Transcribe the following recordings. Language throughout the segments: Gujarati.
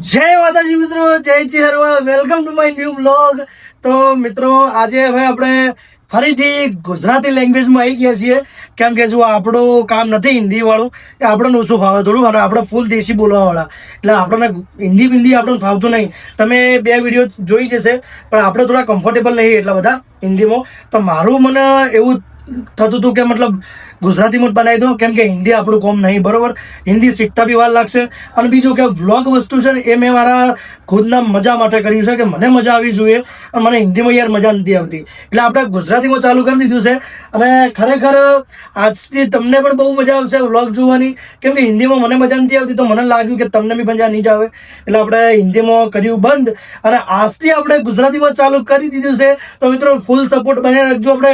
જય માતાજી મિત્રો, જય શ્રી હરવા. Welcome to my new blog. તો મિત્રો આજે હવે આપણે ફરીથી ગુજરાતી લેંગ્વેજમાં આવી ગયા છીએ, કેમ કે જો આપણું કામ નથી હિન્દી વાળું, એ આપણને ઓછું ફાવે થોડું, અને આપણે ફૂલ દેશી બોલવા વાળા, એટલે આપણને હિન્દી આપણને ફાવતું નહીં. તમે 2 વિડીયો જોઈ જશે, પણ આપણે થોડા કમ્ફર્ટેબલ નહીં એટલા બધા હિન્દીમાં. તો મારું મને એવું થતું હતું કે મતલબ ગુજરાતીમાં જ બનાવી દો, કેમ કે હિન્દી આપણું કોમ નહીં, બરોબર. હિન્દી શીખતા બી વાર લાગશે. અને બીજું કે વ્લોગ વસ્તુ છે ને, એ મેં મારા ખુદના મજા માટે કર્યું છે, કે મને મજા આવવી જોઈએ, અને મને હિન્દીમાં યાર મજા નથી આવતી, એટલે આપણે ગુજરાતીમાં ચાલુ કરી દીધું છે. અને ખરેખર આજથી તમને પણ બહુ મજા આવશે વ્લોગ જોવાની, કેમ કે હિન્દીમાં મને મજા નથી આવતી, તો મને લાગ્યું કે તમને બી મજા નહીં જ આવે, એટલે આપણે હિન્દીમાં કર્યું બંધ, અને આજથી આપણે ગુજરાતીમાં ચાલુ કરી દીધું છે. તો મિત્રો ફૂલ સપોર્ટ બનાવી રાખજો. આપણે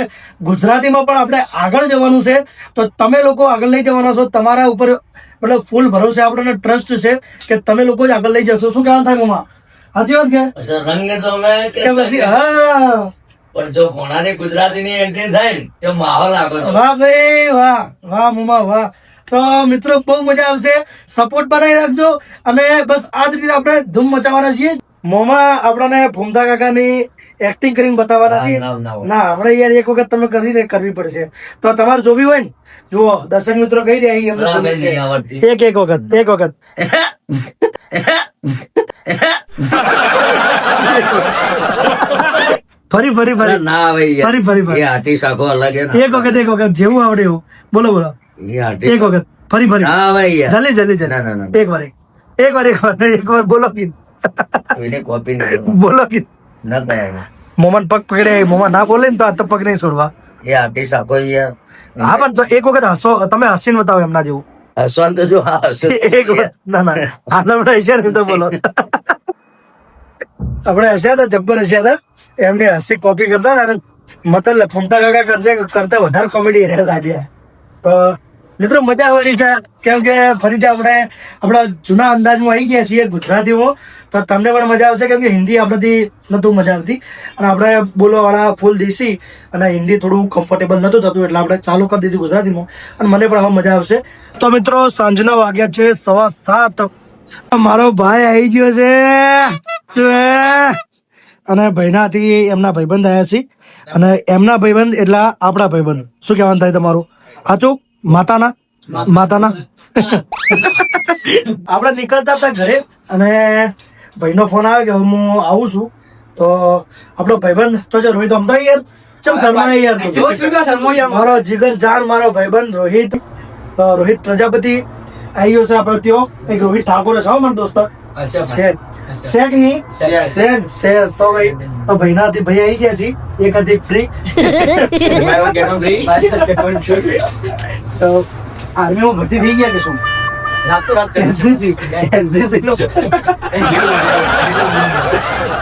ગુજરાતીમાં પણ આપણે આગળ જવાનું છે, તો તમે લોકો આગળ લઈ જવાના છો. તમારા ઉપર મતલબ ફૂલ ભરોસે આપણને ટ્રસ્ટ છે કે તમે લોકો જ આગળ લઈ જશો. શું કહેવાનું થાય મમ્મા? સાચી વાત કે રંગ તો મેં કે પછી હા, પણ જો કોણાની ગુજરાતીની એન્ટ્રી થાય ને તો માહોલ આગળ વાહ ભાઈ વાહ, વાહ મમ્મા વાહ. તો મિત્રો બહુ મજા આવશે, સપોર્ટ બનાવી રાખજો. અને બસ આ જ રીતે આપણે ધૂમ મચાવવાના છીએ. મોમાં આપણને ભૂમતા કાકાની એક્ટિંગ કરીને બતાવવાના છીએ. ના ના, હમણાં યાર એક વખત તમે કરવી પડશે. તો તમારે જોવી હોય ને, જુઓ દર્શક મિત્રો કહી દે એક વખત ફરી ના ભાઈ ફરી એ આટી શાકો અલગ હે એક વખત જેવું આવડે એવું. બોલો એ આટી એક વખત ફરી ના ભાઈ યાર. જલ્દી ના, ના, ના. એક વાર બોલો કીધું. કોઈને કોપી નહીં બોલો કીધું. ના કહેવાય. મોમન પગ પકડે, મોમા ના બોલે ને તો આ તો પગ નહીં છોડવા. એ આટી શાકો યાર. હા, પણ તો એક વખત હસો, તમે હસીને બતાવો એમના જેવું. હસવાનું તો જો હા હસો એક વખત ના આપણે હસ્યા ને તો બોલો. આપણે હસ્યા હતા, જબ્બર હસ્યા હતા. એમને હસી કોપી કરતા ને, મતલબ ફમતા કાકા કરતા વધારે કોમેડી લાગ્યા. તો મિત્રો મજા આવવાની છે, કેમ કે ફરીથી આપણે આપણા જૂના અંદાજમાં આવી ગયા છીએ ગુજરાતીમાં. તો તમને પણ મજા આવશે, કેમ કે હિન્દી આપણાથી નહોતું મજા આવતી, અને આપણે બોલવાવાળા ફૂલ દેશી, અને હિન્દી થોડું કમ્ફર્ટેબલ નહોતું થતું, એટલે આપણે ચાલુ કરી દીધું ગુજરાતીમાં, અને મને પણ હવે મજા આવશે. તો મિત્રો સાંજના વાગ્યા છે 7:15. મારો ભાઈ આવી ગયો છે, અને ભાઈનાથી એમના ભાઈબંધ આવ્યા છે, અને એમના ભાઈબંધ એટલે આપણા ભાઈબંધ. શું કહેવાનું થાય તમારું? સાચું? માતાના આપણે નીકળતા હતા ઘરે, અને ભાઈનો ફોન આવે કે હું આવું છું. તો આપણો ભાઈબંધ તો રોહિત આમ તો યાર ચમ શર્મા યાર, મારો જીગર જાન, મારો ભાઈબંધ રોહિત પ્રજાપતિ આવી ગયો છે આપણે ત્યાં. એક રોહિત ઠાકોર છે મારો દોસ્ત, શેખ નહીં શેર. તો ભાઈ ભાઈનાથી ભાઈ આવી ગયા છે, એક હતી ફ્રી. તો આર્મીમાં ભરતી થઈ ગયા કે શું? NCC નો.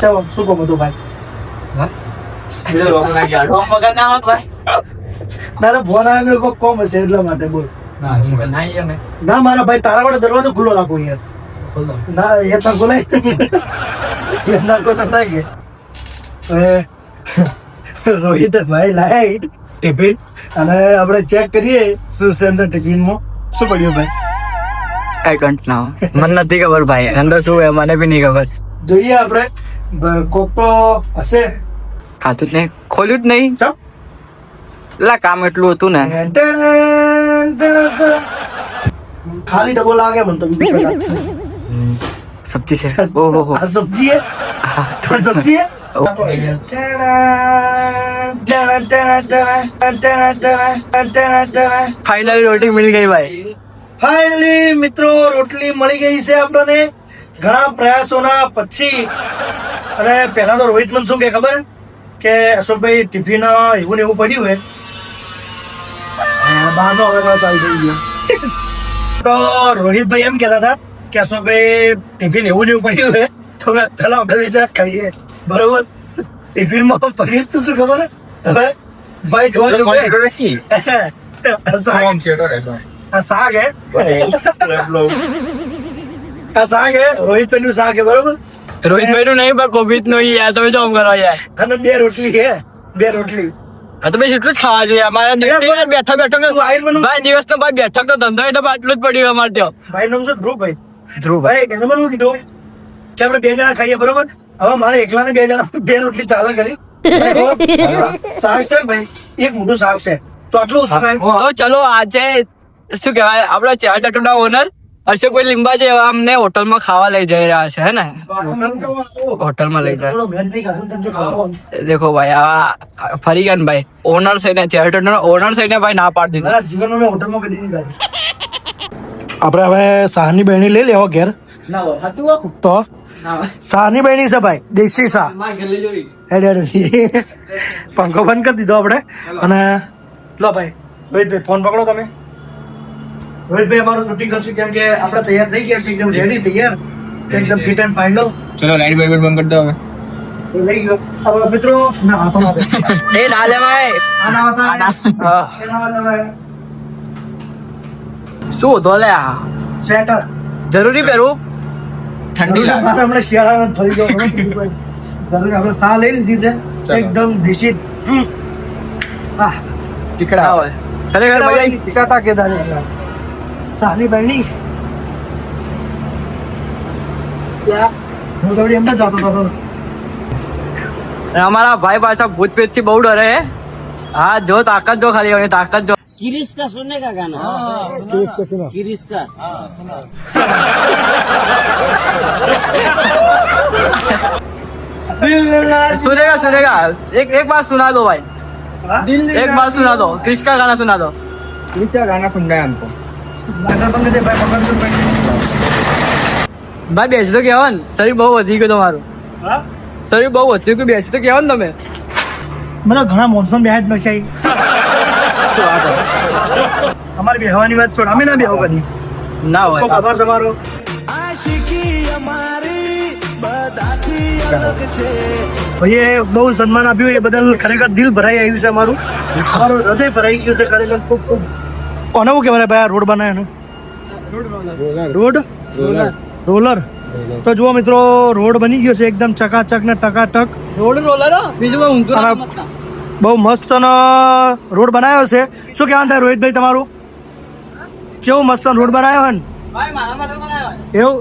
ચાલો શું કહું બધું ભાઈ? તારે ફોન આવ્યો કોઈ કોમ હશે એટલા માટે બોલ. ના મારા ભાઈ, તારા માટે દરવાજો ખુલ્લો રાખો યાર. ના એ તો બોલાય કે હવે રોહિત ભાઈ લાયા ટિફિન, અને આપણે ચેક કરીએ શું છે અંદર ટિફિનમાં. શું પડ્યું ભાઈ? આઈ ડોન્ટ નો, મને નથી ખબર ભાઈ અંદર શું હે, મને બી નહીં ખબર. જોઈએ આપણે, કોક તો હશે. ખાતું જ નહીં, ખોલ્યું જ નહીં. ચમ લા કામ એટલું હતું ને. ખાલી ડબો લાગે મને તો. સબ્જી છે. ઓહો આ સબ્જી હે? સબ્જી હે? ફાઇનલી રોટી મિલ ગઈ ભાઈ. ફાઇનલી મિત્રો રોટલી મળી ગઈ છે આપણને, ઘણા પ્રયાસોના પછી. અને પહેલા તો રોહિત મને શું કે ખબર કે અશોકભાઈ ટિફિન એવું ને એવું પડ્યું હોય, બહારનો હવે ચાલુ થઈ ગયો. તો રોહિતભાઈ એમ કહેતા હતા કે અશોકભાઈ ટિફિન એવું ને એવું પડ્યું હોય, તો ચાલો આપણે જરાક ખાઈએ. બરોબર, ટિફિનમાં પનીર તો શું ખબર હવે ભાઈ આ શાક હે, આ શાક હે, રોહિતભાઈ નું શાક હે. બરોબર, રોહિતભાઈ નું નહીં પણ કોબીજ નું યાર, તમે જો કરો યાર. અને 2 રોટલી હે, 2 રોટલી. હા તો ભાઈ એટલું જ ખાવા જોઈએ અમારે. બેઠક ભાઈ દિવસ નો ભાઈ બેઠક નો ધંધો એટલે આટલું જ પડ્યું અમારે ત્યાં. ભાઈ નામ શું? ધ્રુવભાઈ. ધ્રુવભાઈ ભાઈ કેમ કીધું? કે આપણે 2 જણા ખાઈએ, બરોબર? હવે મારે એકલાને 2 જણા 2 રોટલી ચાલે કરી. શાક છે ભાઈ, એક મોટું શાક છે, તો આટલું ઓછું ખાય. તો ચલો આજે શું કહેવાય આપડા ચાર ટટુના ઓનર હર્ષભાઈ લીંબા જે અમને હોટલમાં ખાવા લઈ જઈ રહ્યા છે હે ને હોટલમાં લઈ જાય. થોડો મહેનત નહીં ખાધું, તમે જો ખાવા. દેખો ભાઈ આ ફરી ગયા ને ભાઈ ઓનર છે ને ચાર ટટુના ઓનર છે ને ભાઈ ના પાડી દીધું. મારા જીવનમાં મેં હોટલમાં કદી નહીં ખાધું. આપણે હવે શાહની બહેણી લઈ લેવો ઘેર. તો શાહની બહેણી છે ભાઈ, દેશી શાહ. હેડ હેડ. પંખો બંધ કરી દીધો આપણે. અને લો ભાઈ રોહિતભાઈ ફોન પકડો તમે. રોહિતભાઈ અમારું શૂટિંગ કરશું, કેમ કે આપણે તૈયાર થઈ ગયા છે, એકદમ રેડી તૈયાર, એકદમ ફિટ એન્ડ ફાઇનલ. ચલો લાઈટ બાઈટ બંધ કરી દો હવે. લઈ ગયો. હવે મિત્રો ના વાતો ના દે. એ ના લે ભાઈ આ ના વાતા. હા. એ ના વાતા ભાઈ. શું તો લે આ સ્વેટર જરૂરી પહેરવું ઠંડી લાગે. મારે હમણાં શિયાળામાં ફરી ગયો જરૂરી આપણે શાહ લઈ લીધી છે, એકદમ દેશી. હા ટીકડા હોય ખરેખર મજા આવી. ટીકા ટાકેદાર શાહની બહેણી. હું તો એમ જ જતો હતો. અને અમારા ભાઈ પાછા ભૂત પેટ થી બહુ ડરે હે. હા જો તાકાત જો ખાલી હવે તાકાત જો. किरिस का सुनने का गाना किरिस का सुनेगा सुनेगा एक बार सुना दो भाई एक बार सुना दो क्रिश का गाना सुना दो. क्रिश का गाना सुनना है हमको. ભાઈ બેસી તો કહેવા ને શરીર બહુ વધી ગયું તમારું. શરીર બહુ વધી ગયું બેસી તો કહેવા ને તમે. મને ઘણા મોનસૂન બેહાડ ન છે. શું વાત છે? અમારી બેહવાની વાત છોડ, અમે ના બેહો કદી. ના તો હોય ખબર તમારો. ભાઈએ બહુ સન્માન આપ્યું, એ બદલ ખરેખર દિલ ભરાઈ આવ્યું છે અમારું. અમારું હૃદય ભરાઈ ગયું છે ખરેખર. ખૂબ ખૂબ કોને શું કહેવાય ભાઈ આ રોડ બનાવ્યો? Road roller. તો જુઓ મિત્રો, રોડ બની ગયો છે એકદમ ચકાચક ને ટકાટક. રોડ રોલર બીજું ઊંધું અને બહુ મસ્ત રોડ બનાવ્યો છે. શું કહેવાનું થાય રોહિતભાઈ તમારું? કેવો મસ્ત રોડ બનાવ્યો હે ને? ભાઈ મારા માટે બનાવ્યો. એવું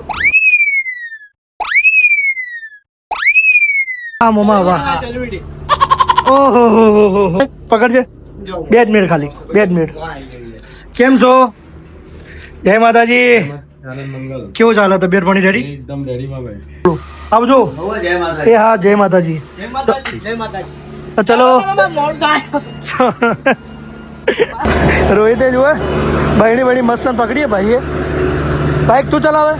હા મોમાં વાહ. સેલિબ્રિટી ઓહો હો હો હો. પકડજે 2 જ મિનિટ ખાલી 2 જ મિનિટ. કેમ છો? જય માતાજી. કેવું ચાલે તબિયત પાણી રેડી? એકદમ રેડીમાં ભાઈ. આવજો. જય માતા. એ હા જય માતાજી. જય માતાજી જય માતાજી. તો ચલો. મોડ થાય રોહિતે જુએ બહેણી બહેણી મસ્ત પકડીએ ભાઈએ. બાઈક તું ચલાવે,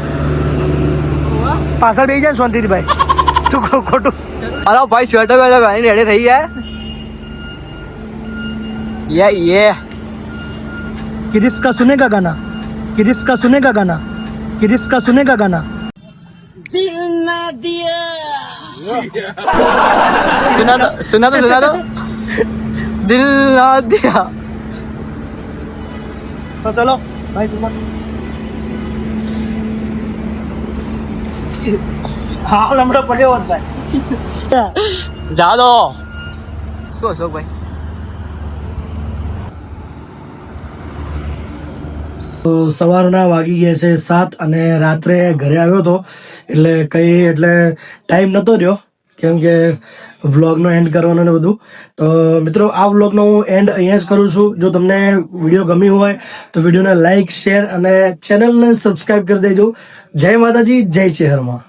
પાછળ બેસી જાય ને શાંતિથી ભાઈ. તું ખોટું. અરે ભાઈ સ્વેટર વેટર પહેરીને રેડી થઈ ગયા. ये किरिस का सुनेगा गाना, किरिस का सुनेगा गाना, किरिस का सुनेगा गाना. दिल ना दिया सुना दो दिल ना दिया. तो चलो भाई तुम हाँ लमड़ो પડ્યો હોત ભાઈ. જા દો. શું અશોક ભાઈ? તો સવારના વાગી ગયા છે 7 અને રાત્રે ઘરે આવ્યો હતો એટલે ટાઈમ નતો રહ્યો, કેમ કે વ્લોગનો એન્ડ કરવાનો ને બધું. તો મિત્રો આ વ્લોગનો હું એન્ડ અહીંયા જ કરું છું. જો તમને વિડીયો ગમી હોય તો વિડીયોને લાઈક શેર અને ચેનલને સબસ્ક્રાઈબ કરી દેજો. જય માતાજી, જય ચેહરમાં.